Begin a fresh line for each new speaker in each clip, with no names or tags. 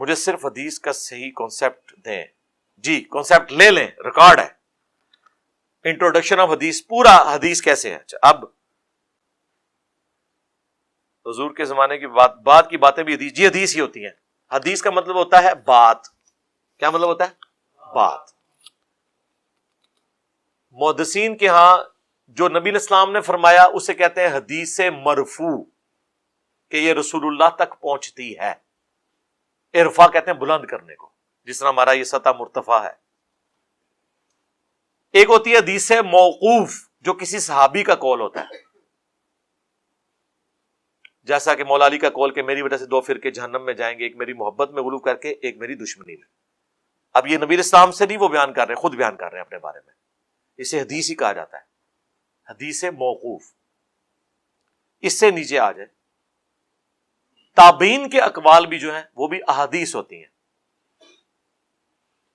مجھے صرف حدیث کا صحیح کانسیپٹ دیں. جی کانسیپٹ لے لیں, ریکارڈ ہے. انٹروڈکشن آف حدیث, پورا حدیث کیسے ہے. اچھا, اب حضور کے زمانے کی بات کی باتیں بھی حدیث, جی حدیث ہی ہوتی ہیں. حدیث کا مطلب ہوتا ہے بات. کیا مطلب ہوتا ہے؟ بات. محدثین کے ہاں جو نبی علیہ السلام نے فرمایا اسے کہتے ہیں حدیث مرفوع, کہ یہ رسول اللہ تک پہنچتی ہے. ارفا کہتے ہیں بلند کرنے کو, جس طرح ہمارا یہ سطح مرتفع ہے. ایک ہوتی ہے حدیث موقوف, جو کسی صحابی کا قول ہوتا ہے, جیسا کہ مولا علی کا قول کہ میری وجہ سے 2 فرقے جہنم میں جائیں گے, ایک میری محبت میں غلو کر کے, ایک میری دشمنی میں. اب یہ نبی اسلام سے نہیں وہ بیان کر رہے, خود بیان کر رہے ہیں اپنے بارے میں. اسے حدیث ہی کہا جاتا ہے, حدیث موقوف. اس سے نیچے آ جائے, تابعین کے اقوال بھی جو ہیں وہ بھی احادیث ہوتی ہیں.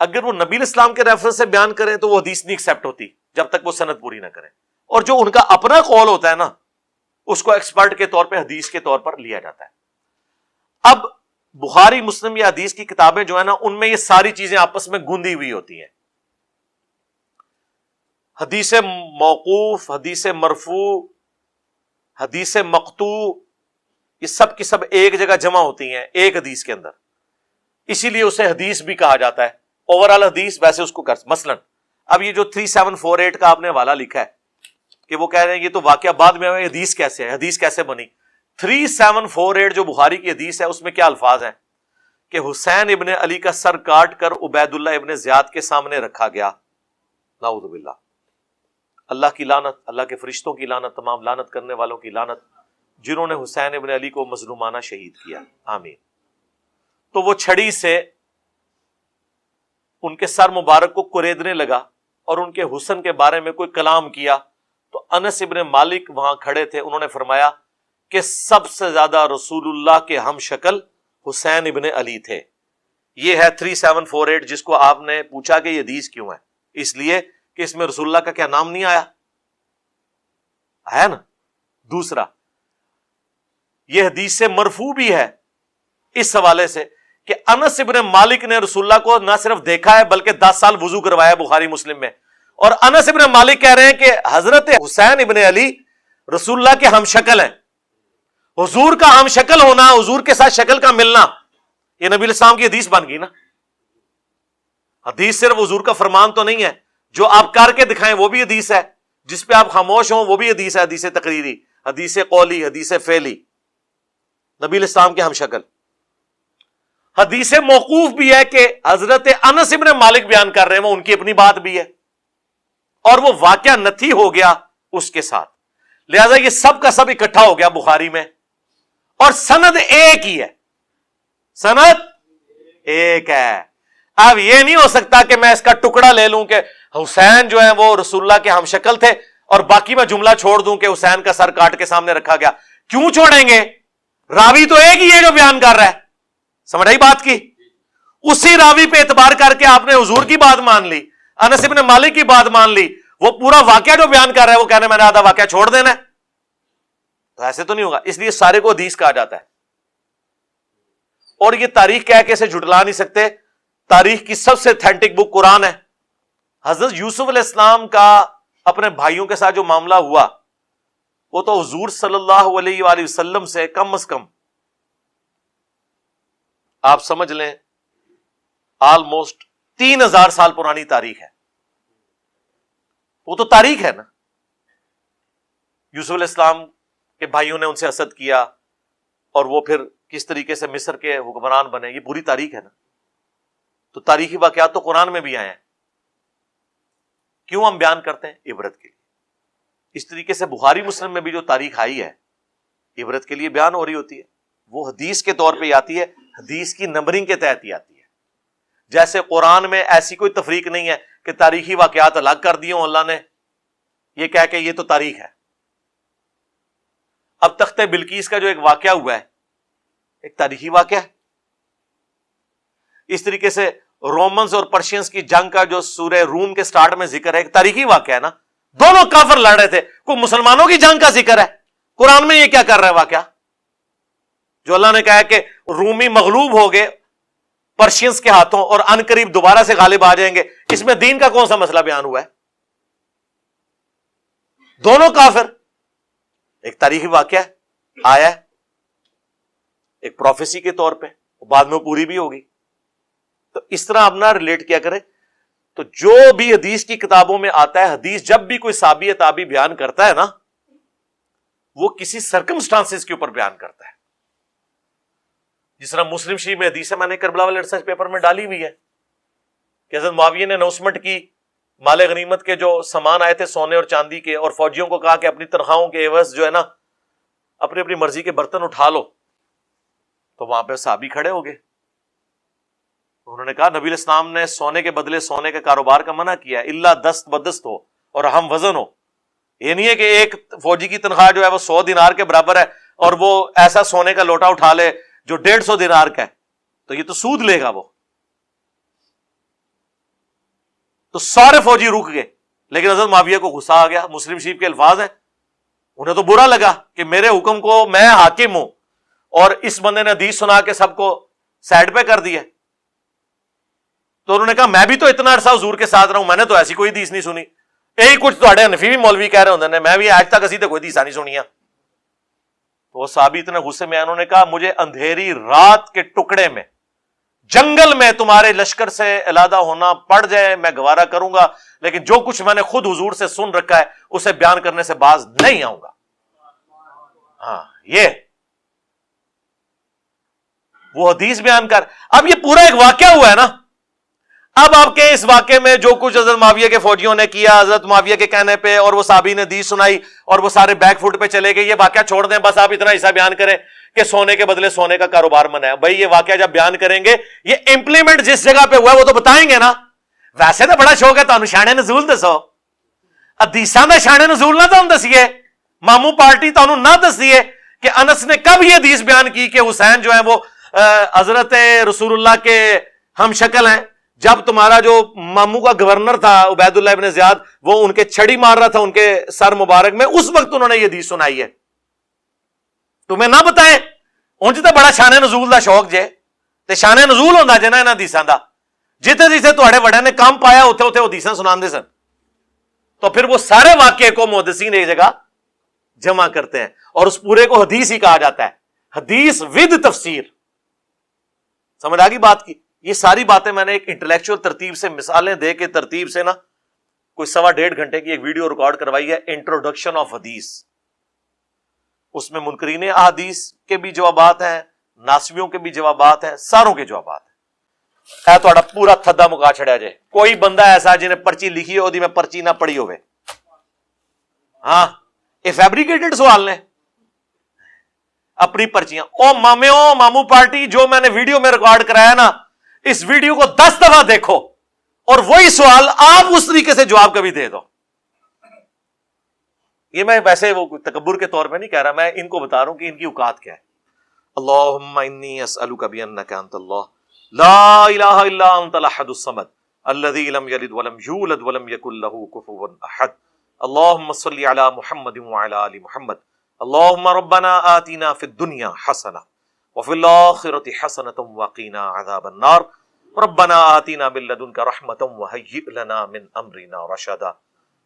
اگر وہ نبی اسلام کے ریفرنس سے بیان کریں تو وہ حدیث نہیں ایکسپٹ ہوتی جب تک وہ سند پوری نہ کریں. اور جو ان کا اپنا قول ہوتا ہے نا, اس کو ایکسپرٹ کے طور پہ حدیث کے طور پر لیا جاتا ہے. اب بخاری مسلم یا حدیث کی کتابیں جو ہیں نا, ان میں یہ ساری چیزیں آپس میں گندی ہوئی ہوتی ہیں. حدیث موقوف, حدیث مرفوع, حدیث مقطوع, یہ سب کی سب ایک جگہ جمع ہوتی ہیں ایک حدیث کے اندر. اسی لیے اسے حدیث بھی کہا جاتا ہے, اوورال حدیث. ویسے اس کو مثلا اب یہ جو 3748 کا آپ نے حوالہ لکھا ہے کہ وہ کہہ رہے ہیں یہ تو واقعہ بعد میں ہے, حدیث کیسے ہے, حدیث کیسے بنی. 3748 جو بخاری کی حدیث ہے اس میں کیا الفاظ ہیں کہ حسین ابن علی کا سر کاٹ کر عبید اللہ ابن زیاد کے سامنے رکھا گیا. نعوذ باللہ, اللہ کی لعنت, اللہ کے فرشتوں کی لعنت, تمام لعنت کرنے والوں کی لعنت, جنہوں نے حسین ابن علی کو مظلومانہ شہید کیا, آمین. تو وہ چھڑی سے ان کے سر مبارک کو کریدنے لگا اور ان کے حسن کے بارے میں کوئی کلام کیا. تو انس ابن مالک وہاں کھڑے تھے, انہوں نے فرمایا کہ سب سے زیادہ رسول اللہ کے ہم شکل حسین ابن علی تھے. یہ ہے 3748 جس کو آپ نے پوچھا کہ یہ حدیث کیوں ہے, اس لیے کہ اس میں رسول اللہ کا کیا نام نہیں آیا نا. دوسرا, یہ حدیث سے مرفوع بھی ہے اس حوالے سے کہ انس ابن مالک نے رسول اللہ کو نہ صرف دیکھا ہے بلکہ 10 سال وضو کروایا بخاری مسلم میں. اور انس ابن مالک کہہ رہے ہیں کہ حضرت حسین ابن علی رسول اللہ کے ہم شکل ہیں. حضور کا ہم شکل ہونا, حضور کے ساتھ شکل کا ملنا, یہ نبی الاسلام کی حدیث بن گئی نا. حدیث صرف حضور کا فرمان تو نہیں ہے, جو آپ کر کے دکھائیں وہ بھی حدیث ہے, جس پہ آپ خاموش ہوں وہ بھی حدیث ہے. حدیث تقریری, حدیث قولی, حدیث فعلی, نبی الاسلام کے ہم شکل. حدیث موقوف بھی ہے کہ حضرت انس ابن مالک بیان کر رہے ہیں, وہ ان کی اپنی بات بھی ہے اور وہ واقعہ نتھی ہو گیا اس کے ساتھ, لہذا یہ سب کا سب اکٹھا ہو گیا بخاری میں, اور سند ایک ہی ہے, سند ایک ہے. اب یہ نہیں ہو سکتا کہ میں اس کا ٹکڑا لے لوں کہ حسین جو ہے وہ رسول اللہ کے ہم شکل تھے اور باقی میں جملہ چھوڑ دوں کہ حسین کا سر کاٹ کے سامنے رکھا گیا. کیوں چھوڑیں گے؟ راوی تو ایک ہی ہے جو بیان کر رہا ہے, سمجھ آئی بات کی. اسی راوی پہ اعتبار کر کے آپ نے حضور کی بات مان لی, انس ابن مالک کی بات مان لی, وہ پورا واقعہ جو بیان کر رہا ہے وہ کہنے میں نے آدھا واقعہ چھوڑ دینا ہے, تو ایسے تو نہیں ہوگا. اس لیے سارے کو حدیث کہا جاتا ہے. اور یہ تاریخ کہہ کے اسے جھٹلا نہیں سکتے. تاریخ کی سب سے اتھینٹک بک قرآن ہے. حضرت یوسف علیہ السلام کا اپنے بھائیوں کے ساتھ جو معاملہ ہوا وہ تو حضور صلی اللہ علیہ وآلہ وسلم سے کم از کم آپ سمجھ لیں آلموسٹ 3000 سال پرانی تاریخ ہے. وہ تو تاریخ ہے نا. یوسف علیہ السلام کے بھائیوں نے ان سے حسد کیا اور وہ پھر کس طریقے سے مصر کے حکمران بنے, یہ پوری تاریخ ہے نا. تو تاریخی واقعات تو قرآن میں بھی آئے ہیں. کیوں ہم بیان کرتے ہیں؟ عبرت کے لیے. اس طریقے سے بخاری مسلم میں بھی جو تاریخ آئی ہے عبرت کے لیے بیان ہو رہی ہوتی ہے. وہ حدیث کے طور پہ آتی ہے, حدیث کی نمبرنگ کے تحت ہی آتی ہے. جیسے قرآن میں ایسی کوئی تفریق نہیں ہے کہ تاریخی واقعات الگ کر دیے ہوں اللہ نے, یہ کہہ کے یہ تو تاریخ ہے. اب تخت بلقیس کا جو ایک واقعہ ہوا ہے ایک تاریخی واقعہ ہے. اس طریقے سے رومنز اور پرشینز کی جنگ کا جو سورہ روم کے سٹارٹ میں ذکر ہے ایک تاریخی واقعہ ہے نا. دونوں کافر لڑ رہے تھے, کوئی مسلمانوں کی جنگ کا ذکر ہے قرآن میں. یہ کیا کر رہا ہے واقعہ جو اللہ نے کہا ہے کہ رومی مغلوب ہو گئے पर्शियंस के हाथों और अनकरीब दोबारा से गालिब आ जाएंगे, इसमें दीन का कौन सा मसला बयान हुआ है? दोनों काफिर। एक तारीखी वाकया आया है, एक प्रोफेसी के तौर पे, बाद में वो पूरी भी होगी। तो इस तरह अपना रिलेट किया करें। तो जो भी हदीस की किताबों में आता है, हदीस जब भी कोई साबी या ताबी बयान करता है ना, वो किसी सर्कमस्टांसेस के ऊपर बयान करता है। जिस तरह मुस्लिम शरीफ में हदीस है, मैंने करबला वाले रिसर्च पेपर में डाली हुई है कि हज़रत मुआविया ने अनाउंसमेंट की, माले गनीमत के जो सामान आए थे सोने और चांदी के, और फौजियों को कहा कि अपनी तनख्वाहों के एवज जो है ना अपनी अपनी मर्जी के बर्तन उठा लो। तो वहां पे साहबी खड़े हो गए, उन्होंने कहा नबी इस्लाम ने सोने के बदले सोने के कारोबार का मना किया है, इल्ला दस्त बदस्त हो और हम वजन हो। ये नहीं है कि एक फौजी की तनख्वाह जो है वो 100 दिनार के बराबर है और वो ऐसा सोने का लोटा उठा ले जो 150 दिनार का है, तो ये तो सूद लेगा वो। तो सारे फौजी रुक गए, लेकिन हज़रत मुआविया को गुस्सा आ गया। मुस्लिम शरीफ के अल्फाज हैं, उन्हें तो बुरा लगा कि मेरे हुक्म को, मैं हाकिम हूं और इस बंदे ने हदीस सुना के सबको साइड पे कर दिया। तो उन्होंने कहा मैं भी तो इतना अरसा हुजूर के साथ रहा हूं, मैंने तो ऐसी कोई हदीस नहीं सुनी। यही कुछ तो हनफी भी मौलवी कह रहे होंगे, मैं भी आज तक असी तो कोई हदीस नहीं सुनिया। तो वो साहबी इतने गुस्से में, उन्होंने कहा मुझे अंधेरी रात के टुकड़े में जंगल में तुम्हारे लश्कर से अलहदा होना पड़ जाए मैं गवारा करूंगा, लेकिन जो कुछ मैंने खुद हुजूर से सुन रखा है उसे बयान करने से बाज नहीं आऊंगा। हाँ, ये वो हदीस बयान कर। अब ये पूरा एक वाकया हुआ है ना, अब आपके इस वाकये में जो कुछ हज़रत मुआविया के फौजियों ने किया, हज़रत मुआविया के कहने पे, और वो साहबी ने हदीस सुनाई और वो सारे बैक फुट पे चले गए, ये वाकया छोड़ दें, बस आप इतना हिस्सा बयान करें कि सोने के बदले सोने का कारोबार मना है। भाई ये वाकया जब बयान करेंगे, ये इंप्लीमेंट जिस जगह पे हुआ है वो तो बताएंगे ना। वैसे तो बड़ा शौक है तुहानू शाने नज़ूल दसो, हदीसां दा शाने नज़ूल ना तुहानू दसीए, मामू पार्टी तुहानू ना दसीए कि अनस ने कब ये हदीस बयान की कि हुसैन जो है वो हजरत रसूलुल्लाह के हम शक्ल हैं। जब तुम्हारा जो मामू का गवर्नर था उबैदुल्लाह इब्न ज़ियाद, वो उनके छड़ी मार रहा था उनके सर मुबारक में, उस वक्त उन्होंने ये हदीस सुनाई है। तुम्हें ना बताएं, उंज तो बड़ा शाने नज़ूल दा शौक जे, ते शाने नज़ूल होंदा जे ना इन्हां हदीसां दा। जिथे जिथे तुहाडे वड्या ने काम पाया उत्थे उत्थे हदीसां सुनांदे सन। तो फिर वो सारे वाकये को मुहद्दिसीन एक जगह जमा करते हैं और उस पूरे को हदीस ही कहा जाता है, हदीस विद तफसीर। समझ आ गई बात की? ये सारी बातें मैंने एक इंटेलेक्चुअल तरतीब से, मिसालें दे के तरतीब से ना कोई 1.25 घंटे की एक वीडियो रिकॉर्ड करवाई है, इंट्रोडक्शन ऑफ हदीस। उसमें मुनकरीन अहादीस के भी जवाबात हैं, नासवियों के भी जवाबात हैं, सारों के जवाबात हैं। तो पूरा थद्दा मुका छड़िया जाए। कोई बंदा ऐसा जिन्हें पर्ची लिखी हो, मैं पर्ची ना पढ़ी होवे। हाँ, ये फैब्रिकेटेड सवाल ने अपनी पर्चियां। ओ मामू पार्टी, जो मैंने वीडियो में रिकॉर्ड कराया ना, इस वीडियो को 10 दफा देखो और वही सवाल आप उस तरीके से जवाब कभी दे दो। ये मैं वैसे वो तकब्बुर के तौर पे नहीं कह रहा, मैं इनको बता रहा हूं कि इनकी औकात क्या है। अल्लाहुम्मा इन्नी अस्अलुका बिअन्नका अंतल्लाह ला इलाहा इल्ला अंतल अहदुस समद अल्लज़ी लम यलिद वलम यूलद वलम यकुल लहू कुफुवन अहद। अल्लाहुम्मा सल्लि अला मुहम्मदिन व अला आलि मुहम्मद। अल्लाहुम्मा रब्बना आतिना फिद दुनिया हसना व फिल आखिरति हसनतम व क़ीना अज़ाबन नार। रब्बना आतिना मिन लदुनका रहमतम व हय्यि लना मिन अमरिना रशदा।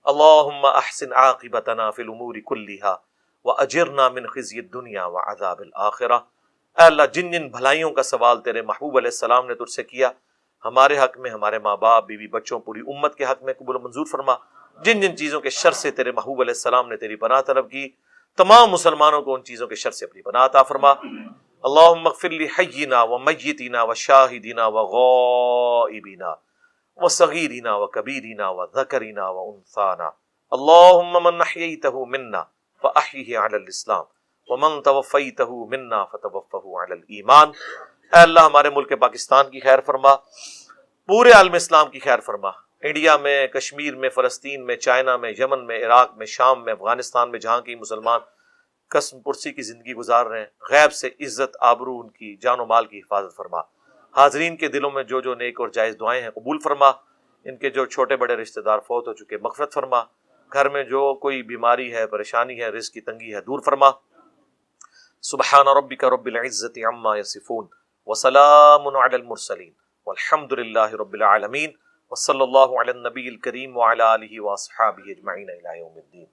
अल्लाहुम्मा अहसिन आक़िबतना फिल उमूरि कुल्लिहा व अजिरना मिन ख़िज़्यि दुनिया व अज़ाबिल आखिरह। अल्लाह, जिन जिन भलाइयों का सवाल तेरे महबूब अलैहिस्सलाम ने तुझसे किया, हमारे हक में, हमारे माँ बाप, बीवी बच्चों, पूरी उम्मत के हक में कबूल मंजूर फरमा। जिन जिन चीज़ों के शर से तेरे महबूब अलैहिस्सलाम ने तेरी पनाह तलब की, तमाम मुसलमानों को उन चीज़ों के शर से अपनी पनाह अता फरमा। अल्लाहुम्मा अग़फ़िर लि हय्यिना व मय्यितिना व शाहिदिना व गाइबिना व सगीरिना व कबीरिना व ज़करिना व उन्साना। अल्लाहुम्मा मन अह्यैतहु मिन्ना फ़अह्यिहि अलल इस्लाम व मन तवफ़्फ़ैतहु मिन्ना फ़तवफ़्फ़हु अलल ईमान। अल्लाह, हमारे मुल्क पाकिस्तान की खैर फरमा, पूरे आलम इस्लाम की खैर फरमा। इंडिया में, कश्मीर में, फ़लस्तीन में, चाइना में, यमन में, इराक में, शाम में, अफगानिस्तान में, जहाँ की मुसलमान कसम पुरसी की ज़िंदगी गुजार रहे हैं, गैब से इज़्ज़त आबरू उनकी जान माल की हिफाजत फरमा। हाज़रीन के दिलों में जो जो नेक और जायज़ दुआएं हैं कबूल फरमा। इनके जो छोटे बड़े रिश्तेदार फौत हो चुके, मग़फ़िरत फरमा। घर में जो कोई बीमारी है, परेशानी है, रिज़्क़ की तंगी है, दूर फरमा। सुब्हान रब्बिका रब्बिल इज़्ज़ति अम्मा यसिफ़ून وسلام علی المرسلین والحمد للہ رب العالمین وصلی اللہ علی النبی الکریم وعلی آلہ واصحابہ اجمعین الی یوم الدین.